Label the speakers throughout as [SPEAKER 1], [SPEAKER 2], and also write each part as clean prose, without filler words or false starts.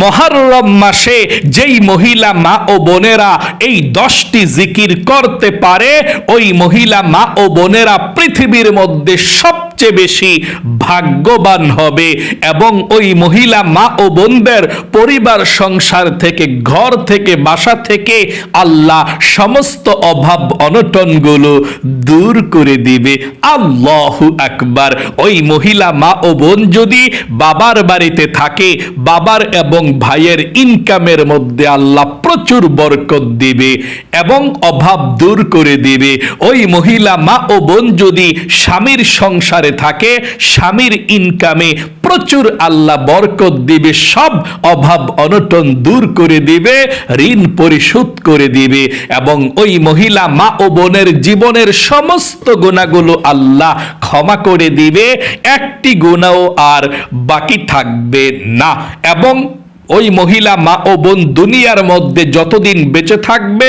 [SPEAKER 1] মুহররম মাসে যেই মহিলা মা ও বোনেরা এই 10টি জিকির করতে পারে, ওই মহিলা মা ও বোনেরা পৃথিবীর মধ্যে সবচেয়ে বেশি ভাগ্যবান হবে এবং ওই মহিলা মা ও বোনদের পরিবার সংসার থেকে, ঘর থেকে, বাসা থেকে আল্লাহ সমস্ত অভাব অনটনগুলো দূর করে দিবে। আল্লাহু আকবার। ওই মহিলা মা ও বোন যদি বাবার বাড়িতে থাকে, বাবার এবং ভাইয়ের ইনকামের মধ্যে আল্লাহ প্রচুর বরকত দিবে এবং অভাব দূর করে দিবে। ওই মহিলা মা ও বোন যদি স্বামীর সংসারে থাকে, স্বামীর ইনকামে প্রচুর আল্লাহ বরকত দিবে, সব অভাব অনটন দূর করে দিবে, ঋণ পরিশোধ করে দিবে এবং ওই মহিলা মা ও বোনের জীবনের সমস্ত গুনাহগুলো আল্লাহ ক্ষমা করে দিবে, একটি গুনাহও আর বাকি থাকবে না। এবং ওই মহিলা মা ও বোন দুনিয়ার মধ্যে যতদিন বেঁচে থাকবে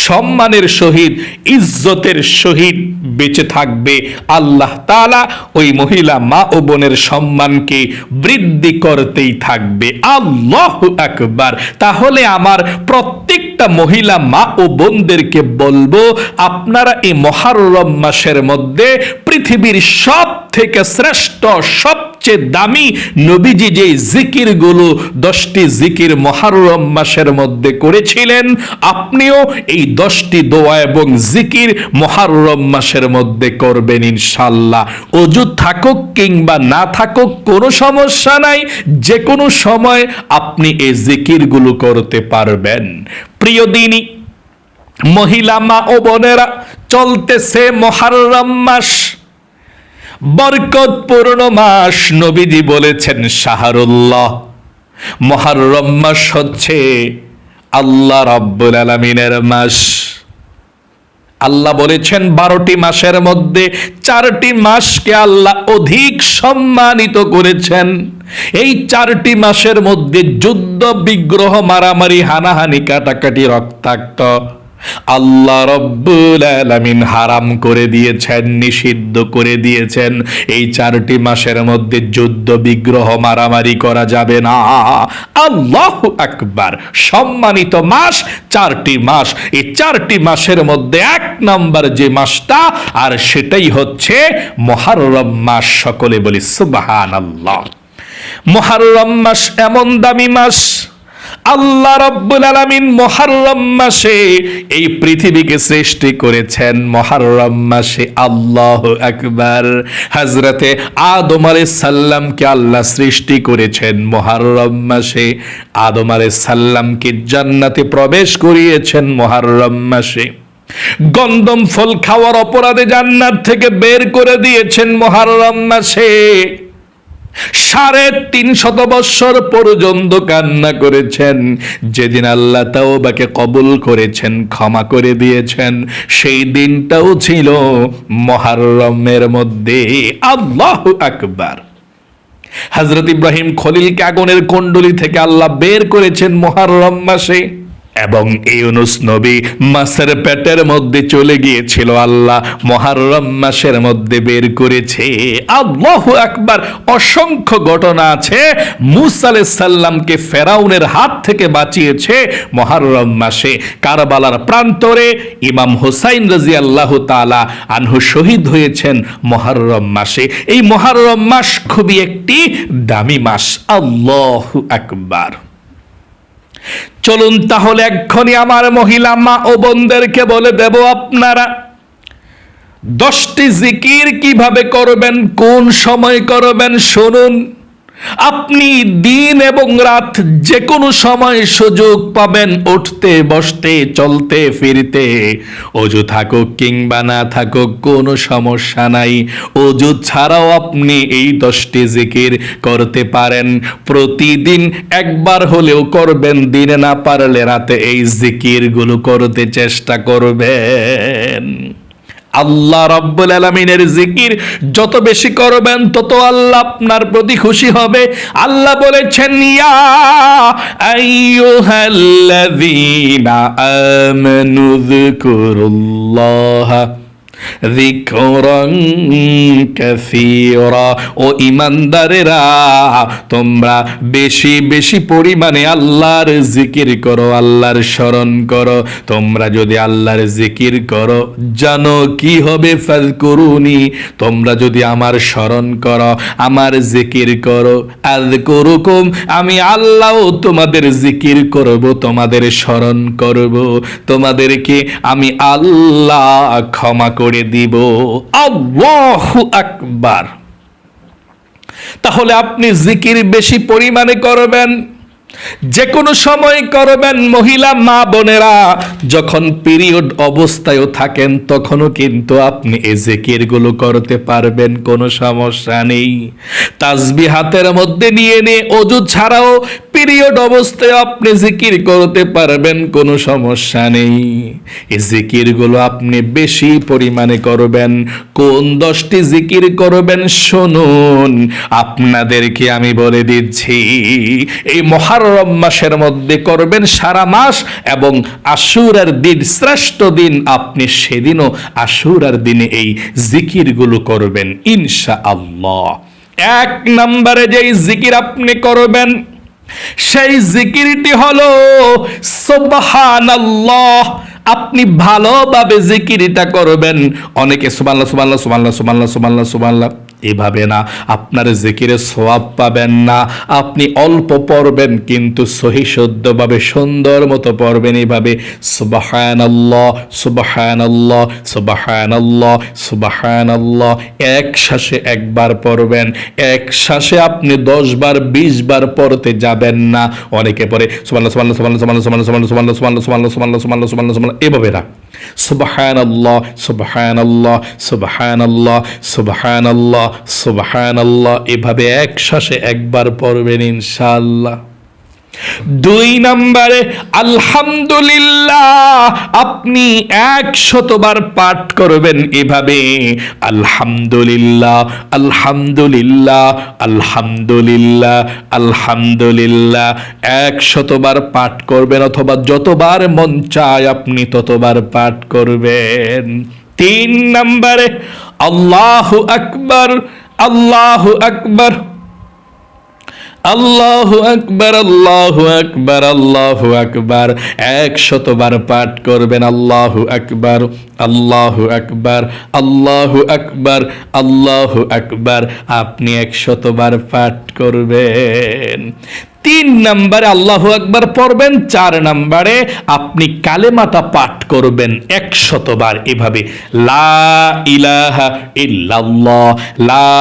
[SPEAKER 1] সম্মানের সহিত, ইজ্জতের সহিত বেঁচে থাকবে। আল্লাহ তাআলা ওই মহিলা মা ও বোনের সম্মানকে বৃদ্ধি করতেই থাকবে। আল্লাহু আকবার। তাহলে আমার প্রত্যেকটা মহিলা মা ও বোনদেরকে বলবো, আপনারা এই মুহররম মাসের মধ্যে পৃথিবীর সব থেকে শ্রেষ্ঠ, সবচেয়ে দামি নবীজি যে জিকিরগুলো 10টি জিকির মুহররম মাসের মধ্যে করেছিলেন, আপনিও এই 10টি দোয়া এবং জিকির মুহররম মাসের মধ্যে করবেন ইনশাআল্লাহ। ওযু থাকুক কিংবা না থাকুক কোনো সমস্যা নাই, যে কোনো সময় আপনি এই জিকিরগুলো করতে পারবেন। প্রিয় দিনী মহিলা মা ও বোনেরা, চলতেছে মুহররম মাস, বরকতপূর্ণ মাস। নবীজি বলেছেন শাহরুল্লাহ। মুহররম মাস হচ্ছে আল্লাহ রাব্বুল আলামিনের মাস। আল্লাহ বলেছেন 12টি মাসের মধ্যে 4টি মাসকে আল্লাহ অধিক সম্মানিত করেছেন। এই 4টি মাসের মধ্যে যুদ্ধ, বিগ্রহ, মারামারি, হানাহানি, কাটাকাটি, রক্তাক্ত আল্লাহ রাব্বুল আলামিন হারাম করে দিয়েছেন, নিষিদ্ধ করে দিয়েছেন। এই 4টি মাসের মধ্যে যুদ্ধ, বিগ্রহ, মারামারি করা যাবে না। আল্লাহু আকবার। সম্মানিত মাস 4টি মাস। এই 4টি মাসের মধ্যে 1 নাম্বার যে মাসটা, আর সেটাই হচ্ছে মুহররম মাস। সকলে বলি সুবহানাল্লাহ। মুহররম মাস এমন দামি মাস, আল্লাহ রাব্বুল আলামিন মুহররম মাসে এই পৃথিবীকে সৃষ্টি করেছেন। মুহররম মাসে আল্লাহু আকবার। হযরতে আদম আলাইহিস সালামকে আল্লাহ সৃষ্টি করেছেন মুহররম মাসে। আদম আলাইহিস সালামকে জান্নাতে প্রবেশ করিয়েছেন মুহররম মাসে। গন্ধম ফল খাওয়ার অপরাধে জান্নাত থেকে বের করে দিয়েছেন মুহররম মাসে। 350 বছর পর্যন্ত কান্না করেছেন। যেদিন আল্লাহ তাওবাকে কবুল করেছেন, ক্ষমা করে দিয়েছেন, সেই দিনটাও ছিল মুহররমের মধ্যে। আল্লাহু আকবার। হযরত ইব্রাহিম খলিলকে আগুনের কুণ্ডলী থেকে আল্লাহ বের করেছেন মুহররম মাসে এবং ইউনূস নবী মাছের পেটের মধ্যে চলে গিয়েছিল, আল্লাহ মুহররম মাসের মধ্যে বের করেছে। আল্লাহু আকবার। অসংখ্য ঘটনা আছে। মূসা আলাইহিস সালামকে ফেরাউনের হাত থেকে বাঁচিয়েছে মুহররম মাসে। কারবালার প্রান্তরে ইমাম হুসাইন রাদিয়াল্লাহু তাআলা আনহু শহীদ হয়েছেন মুহররম মাসে। এই মুহররম মাস খুবই একটি দামি মাস। আল্লাহু আকবার। চলুন তাহলে এক্ষুনি আমার মহিলা মা ও বোনদেরকে বলে দেব, আপনারা 10টি জিকির কিভাবে করবেন, কোন সময় করবেন শুনুন। আপনি দিন এবং রাত যে কোনো সময় সুযোগ পাবেন, উঠতে, বসতে, চলতে, ফিরতে, ওযু থাকুক কিংবা না থাকুক কোনো সমস্যা নাই। ওযু ছাড়াও আপনি এই 10টি জিকির করতে পারেন। প্রতিদিন একবার হলেও করবেন, দিনে না পারলে রাতে এই জিকিরগুলো করতে চেষ্টা করবেন। আল্লাহ রাব্বুল আলামিনের জিকির যত বেশি করবেন তত আল্লাহ আপনার প্রতি খুশি হবে। আল্লাহ বলেছেন, ইয়া আইয়ুহাল্লাযীনা আমানু যিকুরুল্লাহ যিকরান কাসীরা। ও ঈমানদারেরা, তোমরা বেশি বেশি পরিমাণে আল্লাহর জিকির করো, আল্লাহর স্মরণ করো। তোমরা যদি আল্লাহর জিকির করো, জানো কি হবে? ফাযকুরুনি, তোমরা যদি আমার স্মরণ করো, আমার জিকির করো, আযকুরুকুম, আমি আল্লাহও তোমাদের জিকির করব, তোমাদের স্মরণ করব, তোমাদেরকে আমি আল্লাহ ক্ষমা করে দিব। আল্লাহু আকবার। তাহলে আপনি জিকির বেশি পরিমাণে করবেন, যে কোনো সময় করবেন। মহিলা মা বোনেরা, যখন পিরিয়ড অবস্থায়ও থাকেন তখনও কিন্তু আপনি এই জিকিরগুলো করতে পারবেন, কোনো সমস্যা নেই। তাসবিহ হাতের মধ্যে নিয়ে অজু ছাড়াও পিরিয়ড অবস্থায় আপনি জিকির করতে পারবেন, কোনো সমস্যা নেই। এই জিকিরগুলো আপনি বেশি পরিমাণে করবেন। কোন 10টি জিকির করবেন শুনুন, আপনাদেরকে আমি বলে দিচ্ছি। এই মুহররম মাসের মধ্যে করবেন সারা মাস, এবং আশুরার দিন শ্রেষ্ঠ দিন, আপনি সেদিনও আশুরার দিনে এই জিকিরগুলো করবেন ইনশাআল্লাহ। 1 নম্বরে যেই জিকির আপনি করবেন সেই জিকিরটি হলো সুবহানাল্লাহ। আপনি ভালোভাবে জিকিরটা করবেন। অনেকে সুবহানাল্লাহ সুবহানাল্লাহ সুবহানাল্লাহ সুবহানাল্লাহ সুবহানাল্লাহ সুবহানাল্লাহ, এভাবে না, আপনার জিকিরে সওয়াব পাবেন না। আপনি অল্প পড়বেন কিন্তু সহি শুদ্ধভাবে সুন্দর মতো পড়বেন। এইভাবে সুবহানাল্লাহ সুবহানাল্লাহ সুবহানাল্লাহ সুবহানাল্লাহ এক শ্বাসে একবার পড়বেন। এক শ্বাসে আপনি 10 বার 20 বার পড়তে যাবেন না। অনেকে পড়ে সুবহানাল্লাহ সুবহানাল্লাহ সুবহানাল্লাহ সুবহানাল্লাহ সুবহানাল্লাহ সুবহানাল্লাহ সুবহানাল্লাহ সুবহানাল্লাহ সুবহানাল্লাহ সুবহানাল্লাহ সুবহানাল্লাহ, এভাবে না। সুবহানাল্লাহ সুবহানাল্লাহ সুবহানাল্লাহ সুবহানাল্লাহ সুবহানাল্লাহ, এভাবে এক শ্বাসে একবার পড়বেন ইনশাআল্লাহ। 2 নম্বরে আলহামদুলিল্লাহ আপনি 100 বার পাঠ করবেন এভাবে, আলহামদুলিল্লাহ আলহামদুলিল্লাহ আলহামদুলিল্লাহ আলহামদুলিল্লাহ। 100 বার পাঠ করবেন, অথবা যতবার মন চায় আপনি ততবার পাঠ করবেন। 3 নম্বরে আল্লাহু আকবার আল্লাহু আকবার আল্লাহু আকবার আল্লাহু আকবার আল্লাহু আকবার। 100 বার পাঠ করবেন আল্লাহু আকবার আল্লাহু আকবার আল্লাহু আকবার আল্লাহু আকবার। আপনি 100 বার পাঠ করবেন। 3 নম্বরে আল্লাহু আকবার পড়বেন। 4 নম্বরে আপনি কালেমাটা পাঠ করবেন 100 বার এভাবে, লা ইলাহা ইল্লাল্লাহ লা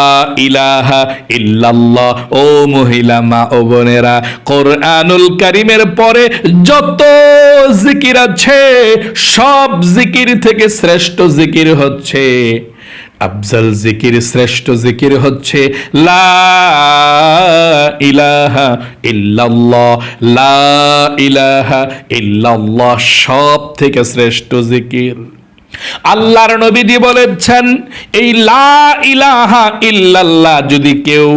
[SPEAKER 1] ইলাহা ইল্লাল্লাহ। ও মহিলা মা ও বোনেরা, কোরআনুল কারীমের পরে যত জিকির আছে সব জিকির থেকে শ্রেষ্ঠ জিকির হচ্ছে, আফজল জিকির, শ্রেষ্ঠ জিকির হচ্ছে লা ইলাহা ইল্লাল্লাহ লা ইলাহা ইল্লাল্লাহ। সব থেকে শ্রেষ্ঠ জিকির। আল্লাহর নবীজি বলেছেন, এই লা ইলাহা ইল্লাল্লাহ যদি কেউ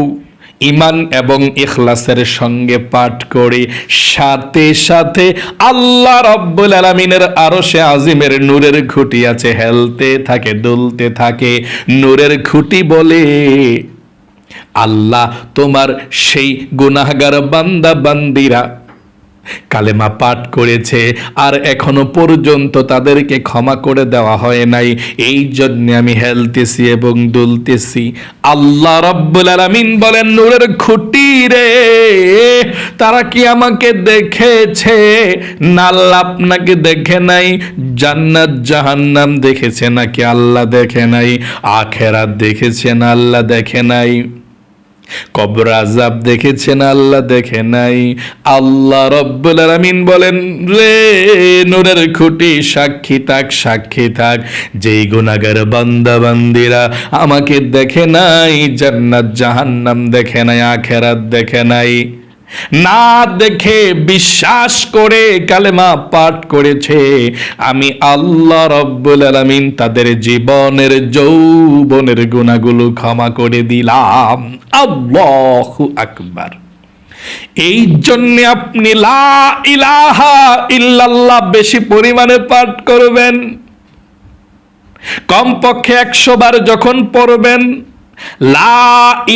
[SPEAKER 1] ঈমান এবং ইখলাসের সঙ্গে পাঠ করে, সাথে সাথে আল্লাহ রাব্বুল আলামিনের আরশে আজিমের নূরের খুঁটি আছে, হেলতে থাকে দুলতে থাকে। নূরের খুঁটি বলে, আল্লাহ তোমার সেই গুনাহগার বান্দা বান্দিরা কালেমা পাঠ করেছে আর এখনো পর্যন্ত তাদেরকে ক্ষমা করে দেওয়া হয় নাই, এই জন্য আমি হেলতেছি এবং দুলতেছি। আল্লাহ রাব্বুল আলামিন বলেন, নূরের খুঁটি রে, তারা কি আমাকে দেখেছে? না, আল্লাহ আপনাকে দেখে নাই। জান্নাত জাহান্নাম দেখেছে নাকি? আল্লাহ দেখে নাই। আখিরাত দেখেছেন? আল্লাহ দেখে নাই। কবর আযাব দেখেছেন? আল্লাহ দেখে নাই। আল্লাহ রাব্বুল আলামিন বলেন, রে নূরের খুঁটি সাক্ষী থাক, সাক্ষী থাক, যেই গুনাহগার বান্দা বান্দিরা আমাকে দেখে নাই, জান্নাত জাহান্নাম দেখে নাই, আখিরাত দেখে নাই, না দেখে বিশ্বাস করে কালেমা পাঠ করেছে, আমি আল্লাহ রাব্বুল আলামিন তাদের জীবনের যৌবনের গুনাহগুলো ক্ষমা করে দিলাম। আল্লাহু আকবার। এই জন্য আপনি লা ইলাহা ইল্লাল্লাহ বেশি পরিমাণে পাঠ করবেন। কমপক্ষে 100 বার যখন পড়বেন, লা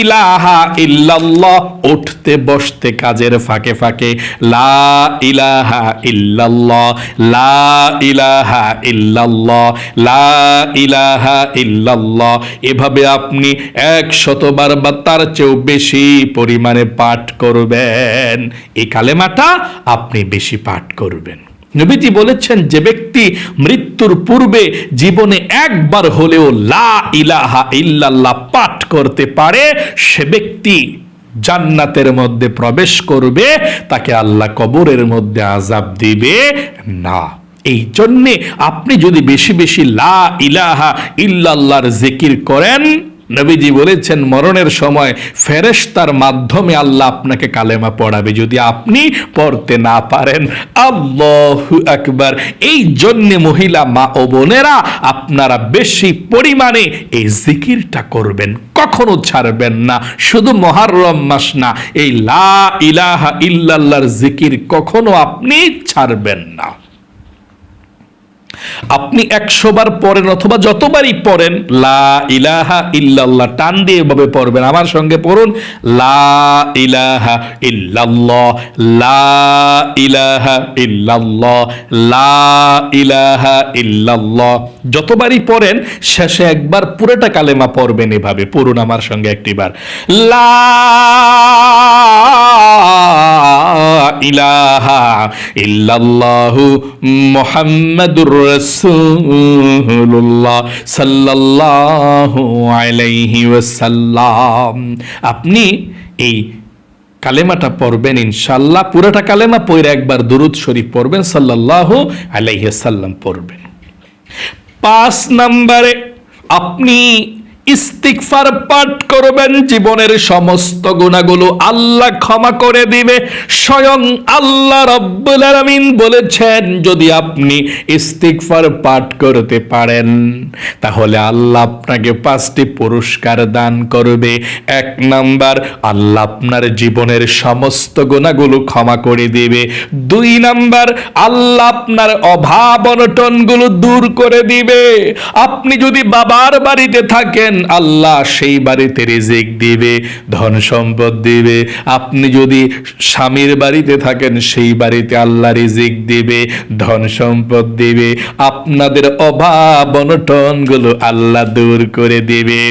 [SPEAKER 1] ইলাহা ইল্লাল্লাহ, উঠতে বসতে কাজের ফাঁকে ফাঁকে লা ইলাহা ইল্লাল্লাহ, লা ইলাহা ইল্লাল্লাহ, লা ইলাহা ইল্লাল্লাহ, এভাবে আপনি 100 বার বা তার চেয়েও বেশি পরিমাণে পাঠ করবেন। এই কালেমাটা আপনি বেশি পাঠ করবেন। নবীজি বলেছেন, যে ব্যক্তি মৃত্যুর পূর্বে জীবনে একবার হলেও লা ইলাহা ইল্লাল্লাহ পাঠ করতে পারে, সে ব্যক্তি জান্নাতের মধ্যে প্রবেশ করবে, তাকে আল্লাহ কবরের মধ্যে আযাব দিবে না। এই জন্যে আপনি যদি বেশি বেশি লা ইলাহা ইল্লাল্লাহর জিকির করেন, নবীজি বলেছেন মরণের সময় ফেরেশতার মাধ্যমে আল্লাহ আপনাকে কালেমা পড়াবে, যদি আপনি পড়তে না পারেন। আল্লাহু আকবার। এই জন্য মহিলা মা ও বোনেরা, আপনারা বেশি পরিমাণে এই জিকিরটা করবেন, কখনো ছাড়বেন না। শুধু মুহররম মাস না, এই লা ইলাহা ইল্লাল্লাহর জিকির কখনো আপনি ছাড়বেন না। আপনি 100 বার পড়েন অথবা যতবারই পড়েন, লা ইলাহা ইল্লাল্লাহ টান দিয়ে এভাবে পড়বেন। আমার সঙ্গে পড়ুন, লা ইলাহা ইল্লাল্লাহ, লা ইলাহা ইল্লাল্লাহ, লা ইলাহা ইল্লাল্লাহ। যতবারই পড়েন, শেষে একবার পুরোটা কালেমা পড়বেন। এভাবে পড়ুন আমার সঙ্গে একটিবার, লা ইলাহা ইল্লাল্লাহু মুহাম্মাদুর রাসূলুল্লাহ সাল্লাল্লাহু আলাইহি ওয়াসাল্লাম। আপনি এই কালেমাটা পড়বেন ইনশাআল্লাহ। পুরোটা কালেমা পড়ে একবার দুরূদ শরীফ পড়বেন, সাল্লাল্লাহু আলাইহি ওয়াসাল্লাম পড়বেন। 5 নম্বরে আপনি ইস্তিগফার পাঠ করবেন। জীবনের সমস্ত গুনাহগুলো আল্লাহ ক্ষমা করে দিবে। স্বয়ং আল্লাহ রাব্বুল আলামিন বলেছেন, যদি আপনি ইস্তিগফার পাঠ করতে পারেন, তাহলে আল্লাহ আপনাকে 5টি পুরস্কার দান করবে। 1 নাম্বার, আল্লাহ আপনার জীবনের সমস্ত গুনাহগুলো ক্ষমা করে দিবে। 2 নাম্বার, আল্লাহ আপনার অভাব অনটনগুলো দূর করে দিবে। আপনি যদি বাবার বাড়িতে থাকেন, আল্লাহ সেই বাড়িতে রিজিক দিবে, ধন সম্পদ দিবে। আপনি যদি স্বামীর বাড়িতে থাকেন, সেই বাড়িতে আল্লাহ রিজিক দিবে, ধন সম্পদ দিবে। আপনাদের অভাব অনটন গুলো আল্লাহ দূর করে দিবে।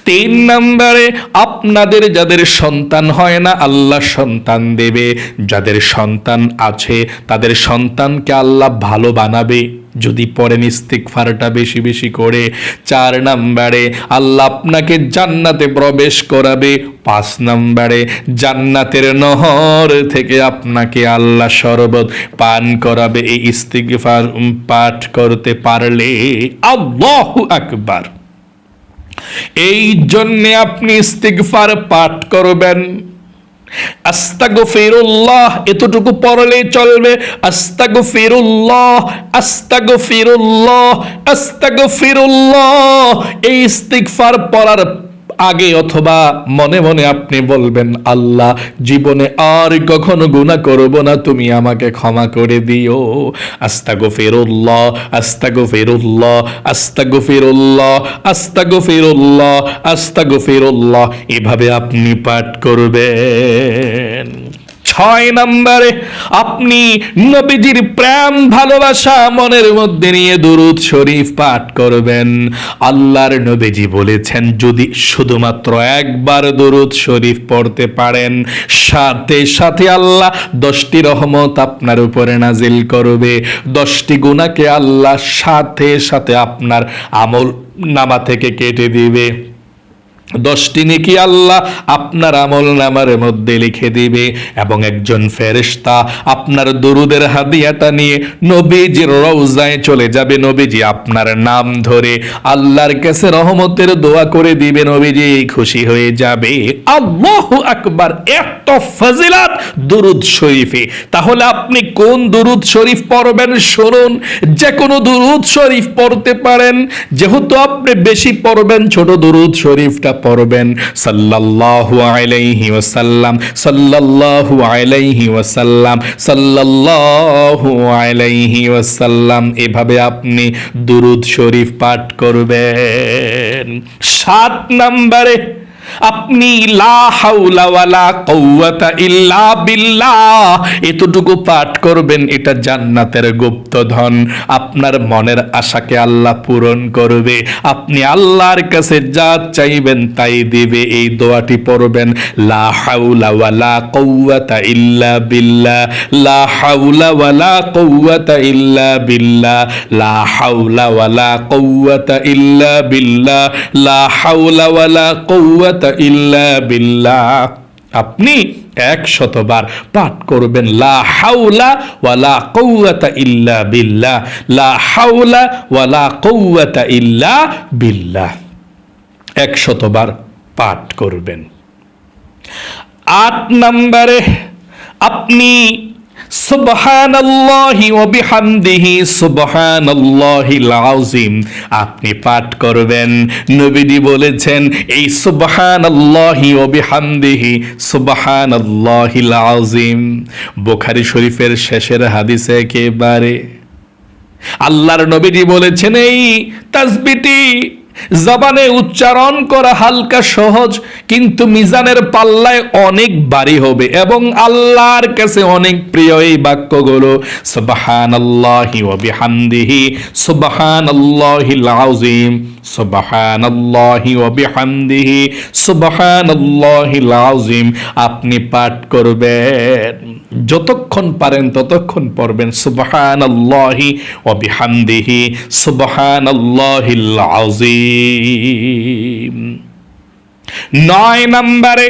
[SPEAKER 1] 3 নম্বরে, আপনাদের যাদের সন্তান হয় না, আল্লাহ সন্তান দেবে। যাদের সন্তান আছে, তাদের সন্তানকে আল্লাহ ভালো বানাবে যদি পড়েন ইস্তিগফারটা বেশি বেশি করে। 4 নম্বরে, আল্লাহ আপনাকে জান্নাতে প্রবেশ করাবে। 5 নম্বরে, জান্নাতের নহর থেকে আপনাকে আল্লাহ শরবত পান করাবে এই ইস্তিগফার পাঠ করতে পারলে। আল্লাহু আকবার। এই জন্য আপনি ইস্তিগফার পাঠ করবেন। আস্তাগফিরুল্লাহ এতটুকু পড়লেই চলবে। আস্তাগফিরুল্লাহ, আস্তাগফিরুল্লাহ, আস্তাগফিরুল্লাহ। এই ইস্তিগফার পড়ার আগে অথবা মনে মনে আপনি বলবেন, আল্লাহ, জীবনে আর কখনো গুনাহ করব না, তুমি আমাকে ক্ষমা করে দিও। আস্তাগফিরুল্লাহ, আস্তাগফিরুল্লাহ, আস্তাগফিরুল্লাহ, আস্তাগফিরুল্লাহ, আস্তাগফিরুল্লাহ, এভাবে আপনি পাঠ করবেন। 6 নম্বরে, আপনি নবীজির প্রেম ভালোবাসা মনের মধ্যে নিয়ে দুরূদ শরীফ পাঠ করবেন। আল্লাহর নবীজি বলেছেন, যদি শুধুমাত্র একবার দুরূদ শরীফ পড়তে পারেন, সাথে সাথে আল্লাহ 10টি রহমত আপনার উপরে নাজিল করবে। 10টি গুনাহকে আল্লাহ সাথে সাথে আপনার আমল নামা থেকে কেটে দিবে। 10টি নেকি আল্লাহ আপনার আমল নামার মধ্যে লিখে দিবে। এবং একজন ফেরেশতা আপনার দরুদের হাদিয়াটা নিয়ে নবীজির রওজায় চলে যাবে। নবীজি আপনার নাম ধরে আল্লাহর কাছে রহমতের দোয়া করে দিবে, নবীজি খুশি হয়ে যাবে। আল্লাহু আকবার। এত ফজিলত দুরূদ শরীফে। তাহলে আপনি কোন দুরূদ শরীফ পড়বেন শুনুন। যে কোনো দুরূদ শরীফ পড়তে পারেন। যেহেতু আপনি বেশি পড়বেন, ছোট দুরূদ শরীফটা পড়বেন সাল্লাল্লাহু আলাইহি ওয়াসাল্লাম, সাল্লাল্লাহু আলাইহি ওয়াসাল্লাম, সাল্লাল্লাহু আলাইহি ওয়াসাল্লাম। এভাবে আপনি দুরূদ শরীফ পাঠ করবেন। 7 নম্বরে আপনি লা হাওলা ওয়ালা কুওয়াতা ইল্লা বিল্লাহ এতটুকু পাঠ করবেন। এটা জান্নাতের গুপ্তধন। আপনার মনের আশাকে আল্লাহ পূরণ করবে। আপনি আল্লাহর কাছে যা চাইবেন তাই দিবে। এই দোয়াটি পড়বেন, লা হাওলা ওয়ালা কুওয়াতা ইল্লা বিল্লাহ, লা হাওলা ওয়ালা কুওয়াতা ইল্লা বিল্লাহ, লা হাওলা ওয়ালা কুওয়াতা ইল্লা বিল্লাহ, লা হাওলা ওয়ালা কুওয়াতা ইল্লা বিল্লাহ। আপনি 100 বার পাঠ করবেন, লা হাওলা ওয়ালা কুওয়াতা ইল্লা বিল্লাহ, লা হাওলা ওয়ালা কুওয়াতা ইল্লা বিল্লাহ। 100 বার পাঠ করবেন। 8 নম্বরে আপনি সুবহানাল্লাহি ওয়া বিহামদিহি সুবহানাল্লাহিল আযীম আপনি পাঠ করবেন। নবীজি বলেছেন এই সুবহানাল্লাহি ওয়া বিহামদিহি সুবহানাল্লাহিল আযীম বুখারী শরীফের শেষের হাদিসে একেবারে আল্লাহর নবীজি বলেছেন এই তাসবিহটি জবানে উচ্চারণ করা হালকা সহজ, কিন্তু মিজানের পাল্লায় অনেক ভারী হবে এবং আল্লাহর কাছে অনেক প্রিয়। এই বাক্যগুলো সুবহানাল্লাহি ওয়া বিহামদিহি সুবহানাল্লাহিল আযীম, সুবহানাল্লাহি ওয়া বিহামদিহি সুবহানাল্লাহিল আযীম আপনি পাঠ করবেন। যতক্ষণ পারেন ততক্ষণ পড়বেন সুবহানাল্লাহি ওয়া বিহামদিহি সুবহানাল্লাহিল আযীম। 9 নম্বরে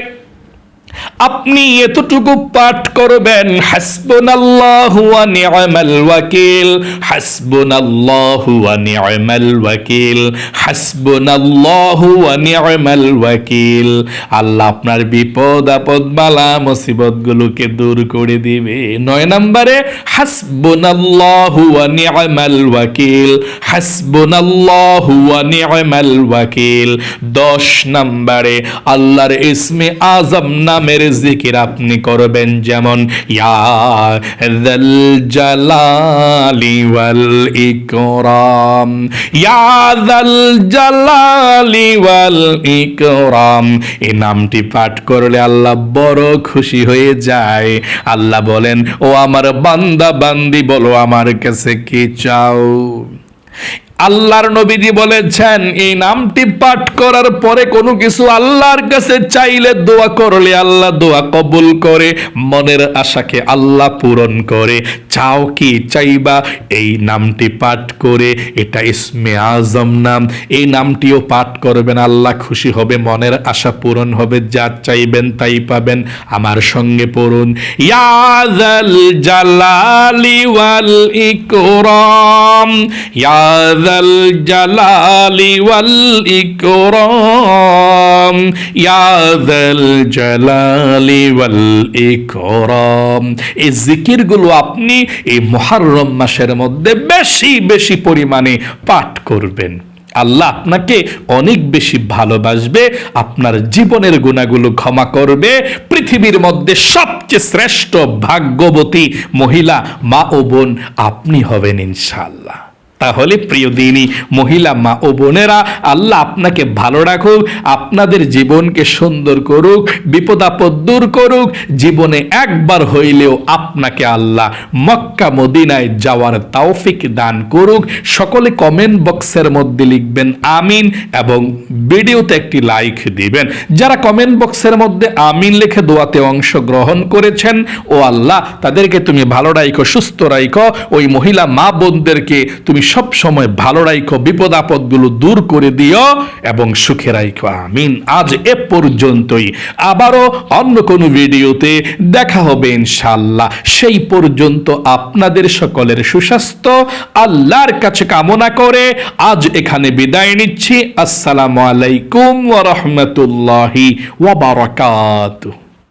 [SPEAKER 1] আপনি এতটুকু পাঠ করবেন, হাসবুনাল্লাহু ওয়া নি'মাল ওয়াকিল, হাসবুনাল্লাহু ওয়া নি'মাল ওয়াকিল, হাসবুনাল্লাহু ওয়া নি'মাল ওয়াকিল। আল্লাহ আপনার বিপদ আপদ বালা মুসিবত গুলোকে দূর করে দিবে। 9 নম্বরে হাসবুনাল্লাহু ওয়া নি'মাল ওয়াকিল, হাসবুনাল্লাহু ওয়া নি'মাল ওয়াকিল। 10 নম্বরে আল্লাহর ইসমে আযম নামের জিকির আপনি করবেন, যেমন ইয়া যাল জালালি ওয়াল ইকরাম, ইয়া যাল জালালি ওয়াল ইকরাম। এই নামটি পাঠ করলে আল্লাহ বড় খুশি হয়ে যায়। আল্লাহ বলেন, ও আমার বান্দা বান্দি বলো আমার কাছে কি চাও। আল্লাহর নবীজি বলেছেন এই নামটি পাঠ করার পরে কোনো কিছু আল্লাহর কাছে চাইলে দোয়া করলে আল্লাহ দোয়া কবুল করে, মনের আশাকে আল্লাহ পূরণ করে। চাও কি চাইবা এই নামটি পাঠ করে, এটা ইসমে আজম নাম। এই নামটিও পাঠ করবেন, আল্লাহ খুশি হবে, মনের আশা পূরণ হবে, যা চাইবেন তাই পাবেন। আমার সঙ্গে পড়ুন, ইয়া যাল জালালি ওয়াল ইকরাম, ইয়া যাল জালালি ওয়াল ইকরাম, ইয়া যাল জালালি ওয়াল ইকরাম। এই জিকিরগুলো আপনি এই মুহররম মাসের মধ্যে বেশি বেশি পরিমাণে পাঠ করবেন। আল্লাহ আপনাকে অনেক বেশি ভালোবাসবে, আপনার জীবনের গুনাহগুলো ক্ষমা করবে। পৃথিবীর মধ্যে সবচেয়ে শ্রেষ্ঠ ভাগ্যবতী মহিলা মা ও বোন আপনি হবেন ইনশাআল্লাহ। তাহলে প্রিয় দিনী মহিলা মা ও বোনেরা, আল্লাহ আপনাকে ভালো রাখুক, আপনাদের জীবনকে সুন্দর করুক, বিপদ আপদ দূর করুক। জীবনে একবার হইলেও আপনাকে আল্লাহ মক্কা মদিনায় যাওয়ার তৌফিক দান করুক। সকলে কমেন্ট বক্সের মধ্যে লিখবেন আমিন এবং ভিডিওতে একটি লাইক দিবেন। যারা কমেন্ট বক্সের মধ্যে আমিন লিখে দোয়াতে অংশগ্রহণ করেছেন, ও আল্লাহ তাদেরকে তুমি ভালো রাখো, সুস্থ রাখো। ওই মহিলা মা বোনদেরকে তুমি সব সময় ভালো রাখো, বিপদ আপদগুলো দূর করে দিও এবং সুখে রাখো। আমিন। আজ এ পর্যন্তই, আবারও অন্য কোনো ভিডিওতে দেখা হবে ইনশাআল্লাহ। সেই পর্যন্ত আপনাদের সকলের সুস্বাস্থ্য আল্লাহর কাছে কামনা করে আজ এখানে বিদায় নিচ্ছি। আসসালামু আলাইকুম ওয়া রাহমাতুল্লাহি ওয়া বারাকাতুহু।